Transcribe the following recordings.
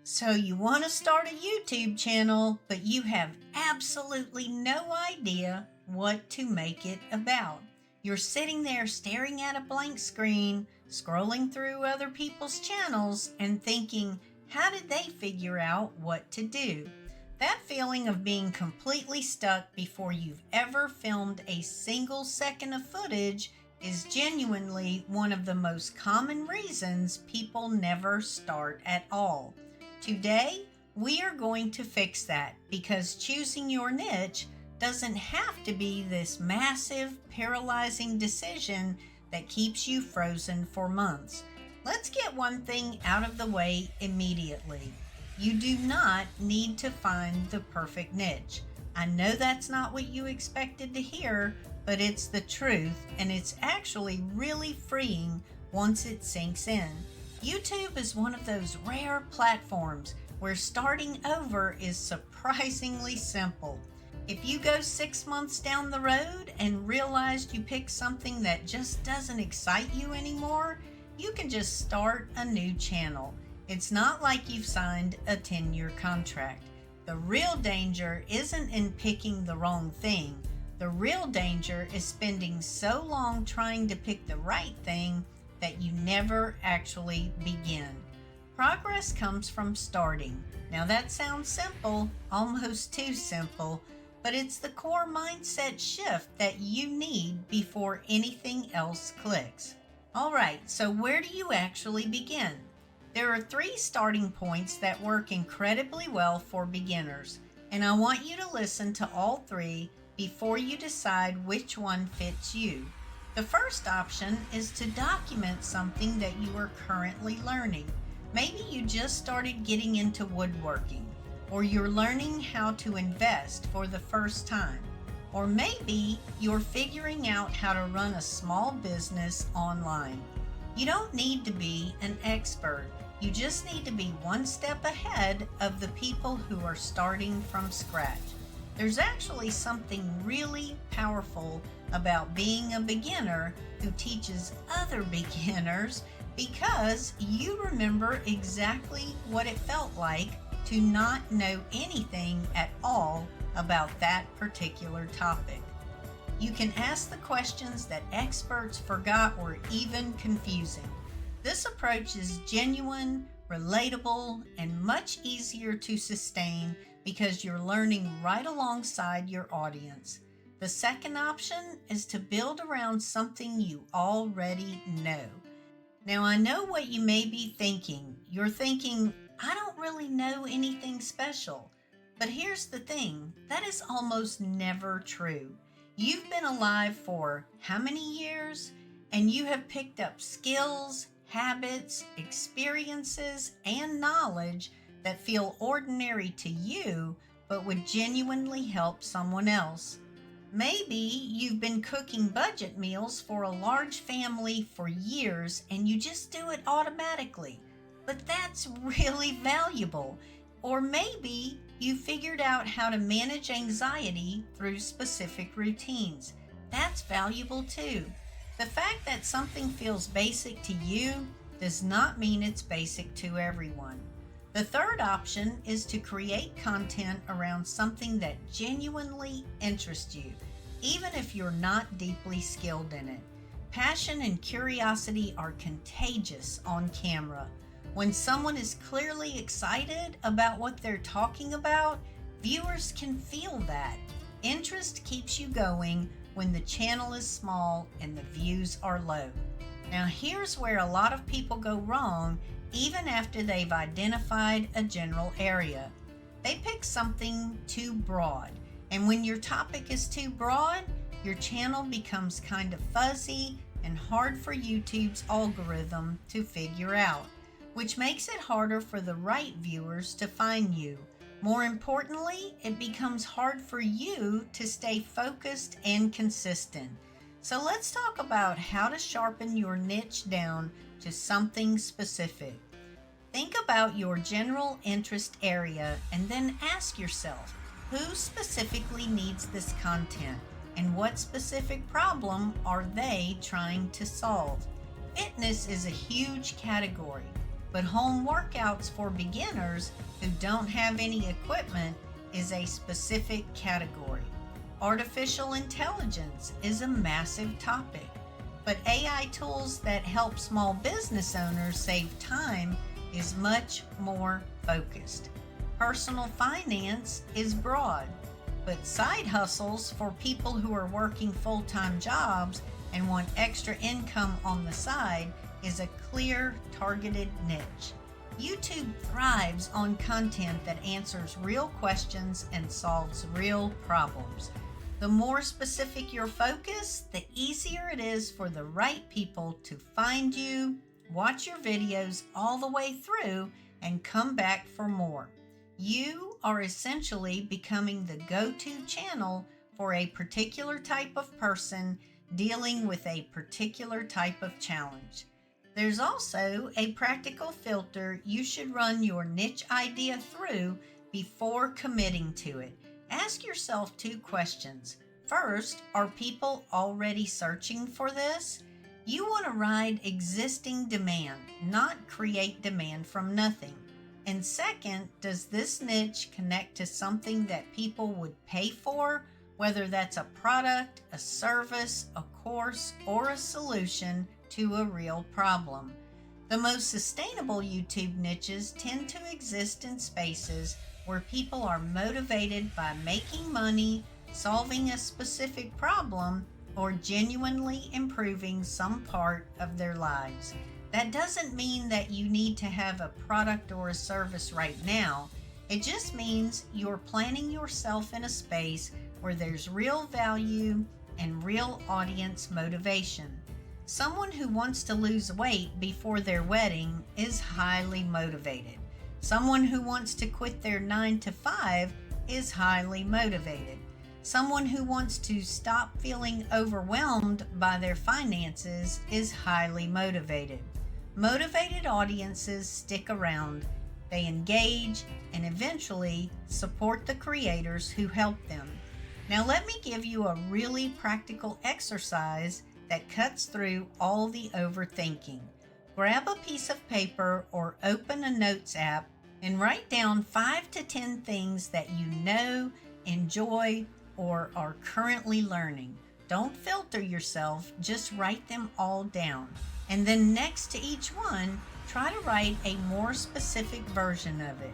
So you want to start a YouTube channel, but you have absolutely no idea what to make it about. You're sitting there staring at a blank screen, scrolling through other people's channels and thinking, how did they figure out what to do? That feeling of being completely stuck before you've ever filmed a single second of footage is genuinely one of the most common reasons people never start at all. Today, we are going to fix that because choosing your niche doesn't have to be this massive, paralyzing decision that keeps you frozen for months. Let's get one thing out of the way immediately. You do not need to find the perfect niche. I know that's not what you expected to hear, but it's the truth, and it's actually really freeing once it sinks in. YouTube is one of those rare platforms where starting over is surprisingly simple. If you go 6 months down the road and realized you picked something that just doesn't excite you anymore, you can just start a new channel. It's not like you've signed a 10-year contract. The real danger isn't in picking the wrong thing. The real danger is spending so long trying to pick the right thing that you never actually begin. Progress comes from starting. Now that sounds simple, almost too simple, but it's the core mindset shift that you need before anything else clicks. Alright, so where do you actually begin? There are 3 starting points that work incredibly well for beginners, and I want you to listen to all 3 before you decide which one fits you. The first option is to document something that you are currently learning. Maybe you just started getting into woodworking, or you're learning how to invest for the first time, or maybe you're figuring out how to run a small business online. You don't need to be an expert. You just need to be one step ahead of the people who are starting from scratch. There's actually something really powerful about being a beginner who teaches other beginners because you remember exactly what it felt like to not know anything at all about that particular topic. You can ask the questions that experts forgot were even confusing. This approach is genuine, relatable, and much easier to sustain because you're learning right alongside your audience. The second option is to build around something you already know. Now, I know what you may be thinking. You're thinking, I don't really know anything special. But here's the thing, that is almost never true. You've been alive for how many years? And you have picked up skills, habits, experiences, and knowledge that feel ordinary to you, but would genuinely help someone else. Maybe you've been cooking budget meals for a large family for years and you just do it automatically, but that's really valuable. Or maybe you figured out how to manage anxiety through specific routines. That's valuable too. The fact that something feels basic to you does not mean it's basic to everyone. The third option is to create content around something that genuinely interests you, even if you're not deeply skilled in it. Passion and curiosity are contagious on camera. When someone is clearly excited about what they're talking about, viewers can feel that. Interest keeps you going when the channel is small and the views are low. Now here's where a lot of people go wrong even after they've identified a general area. They pick something too broad, and when your topic is too broad, your channel becomes kind of fuzzy and hard for YouTube's algorithm to figure out, which makes it harder for the right viewers to find you. More importantly, it becomes hard for you to stay focused and consistent. So let's talk about how to sharpen your niche down to something specific. Think about your general interest area and then ask yourself, who specifically needs this content and what specific problem are they trying to solve? Fitness is a huge category. but home workouts for beginners who don't have any equipment is a specific category. Artificial intelligence is a massive topic, but AI tools that help small business owners save time is much more focused. Personal finance is broad, but side hustles for people who are working full-time jobs and want extra income on the side is a clear, targeted niche. YouTube thrives on content that answers real questions and solves real problems. The more specific your focus, the easier it is for the right people to find you, watch your videos all the way through, and come back for more. You are essentially becoming the go-to channel for a particular type of person dealing with a particular type of challenge. There's also a practical filter you should run your niche idea through before committing to it. Ask yourself 2 questions. First, are people already searching for this? You want to ride existing demand, not create demand from nothing. And second, does this niche connect to something that people would pay for, whether that's a product, a service, a course, or a solution to a real problem? The most sustainable YouTube niches tend to exist in spaces where people are motivated by making money, solving a specific problem, or genuinely improving some part of their lives. That doesn't mean that you need to have a product or a service right now. It just means you're planning yourself in a space where there's real value and real audience motivation. Someone who wants to lose weight before their wedding is highly motivated. Someone who wants to quit their 9-to-5 is highly motivated. Someone who wants to stop feeling overwhelmed by their finances is highly motivated. Motivated audiences stick around, they engage, and eventually support the creators who help them. Now let me give you a really practical exercise that cuts through all the overthinking. Grab a piece of paper or open a notes app and write down 5 to 10 things that you know, enjoy, or are currently learning. Don't filter yourself, just write them all down. And then next to each one, try to write a more specific version of it.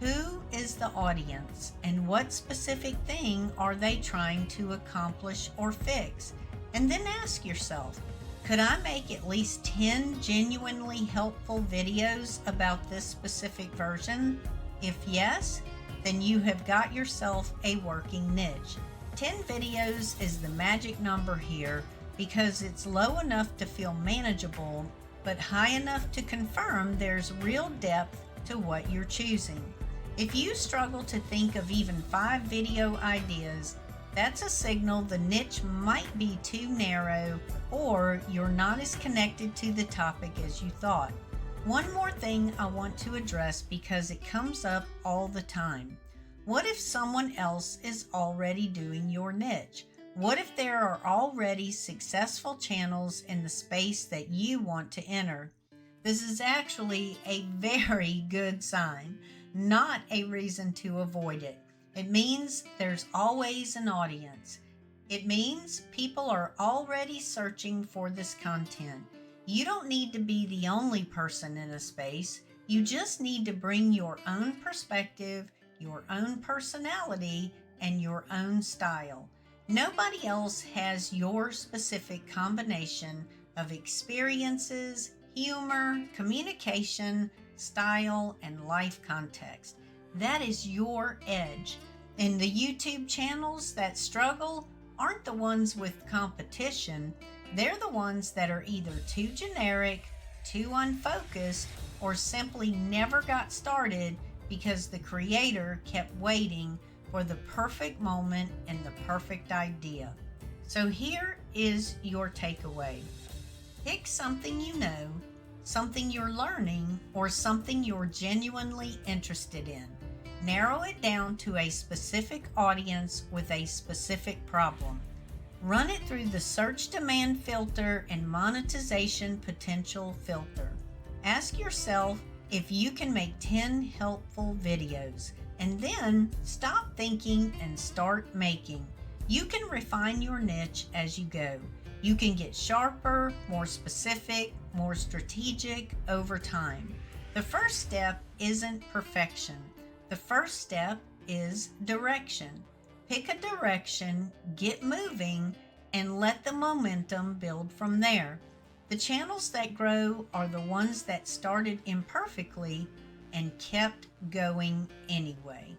Who is the audience, and what specific thing are they trying to accomplish or fix? And then ask yourself, could I make at least 10 genuinely helpful videos about this specific version? If yes, then you have got yourself a working niche. 10 videos is the magic number here because it's low enough to feel manageable, but high enough to confirm there's real depth to what you're choosing. If you struggle to think of even 5 video ideas, that's a signal the niche might be too narrow or you're not as connected to the topic as you thought. One more thing I want to address because it comes up all the time. What if someone else is already doing your niche? What if there are already successful channels in the space that you want to enter? This is actually a very good sign, not a reason to avoid it. It means there's always an audience. It means people are already searching for this content. You don't need to be the only person in a space. You just need to bring your own perspective, your own personality, and your own style. Nobody else has your specific combination of experiences, humor, communication, style, and life context. That is your edge. And the YouTube channels that struggle aren't the ones with competition. They're the ones that are either too generic, too unfocused, or simply never got started because the creator kept waiting for the perfect moment and the perfect idea. So here is your takeaway. Pick something you know, something you're learning, or something you're genuinely interested in. Narrow it down to a specific audience with a specific problem. Run it through the search demand filter and monetization potential filter. Ask yourself, If you can make 10 helpful videos and then stop thinking and start making, you can refine your niche as you go. You can get sharper, more specific, more strategic over time. The first step isn't perfection. The first step is direction. Pick a direction, get moving, and let the momentum build from there. The channels that grow are the ones that started imperfectly and kept going anyway.